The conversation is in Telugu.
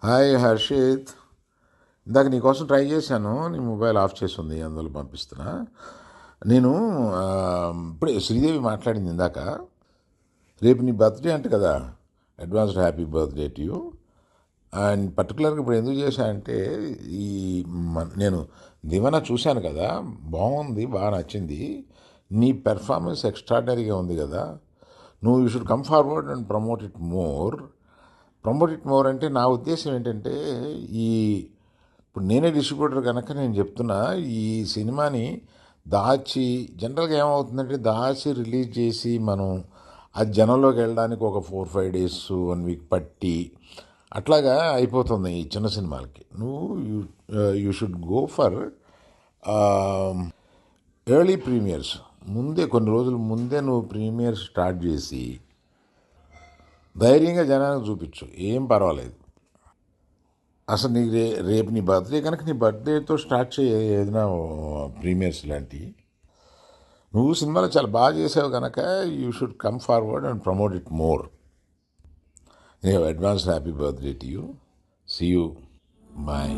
హాయ్ హర్షిత్. ఇందాక నీకోసం ట్రై చేశాను, నీ మొబైల్ ఆఫ్ చేసి ఉంది, అందులో పంపిస్తున్నా. నేను ఆ, ఇప్పుడే శ్రీదేవి మాట్లాడింది ఇందాక. రేపు నీ బర్త్డే అంట కదా. Advanced happy birthday to you. And పర్టికులర్గా ఇప్పుడు ఎందుకు చేశా అంటే, ఈ నేను దివన చూశాను కదా, బాగుంది, బాగా నచ్చింది. నీ పెర్ఫార్మెన్స్ ఎక్స్ట్రాడనరీగా ఉంది కదా. నువ్వు you should come forward and promote it more అంటే నా ఉద్దేశం ఏంటంటే, ఈ ఇప్పుడు నేనే డిస్ట్రిబ్యూటర్ కనుక నేను చెప్తున్నా, ఈ సినిమాని దాచి, జనరల్గా ఏమవుతుందంటే దాచి రిలీజ్ చేసి మనం అది జనంలోకి వెళ్ళడానికి ఒక 4-5 డేస్ 1 వీక్ పట్టి అట్లాగా అయిపోతుంది ఈ చిన్న సినిమాలకి. నువ్వు you should go for early premieres. ముందే కొన్ని రోజుల ముందే నువ్వు ప్రీమియర్ స్టార్ట్ చేసి ధైర్యంగా జనానికి చూపించు, ఏం పర్వాలేదు. అసలు నీకు రేపు నీ బర్త్డే కనుక నీ బర్త్డేతో స్టార్ట్ చేయ ఏదైనా ప్రీమియర్స్ లాంటివి. నువ్వు సినిమాలో చాలా బాగా చేసావు కనుక you should come forward and promote it more. Advance happy birthday to you. See you. Bye.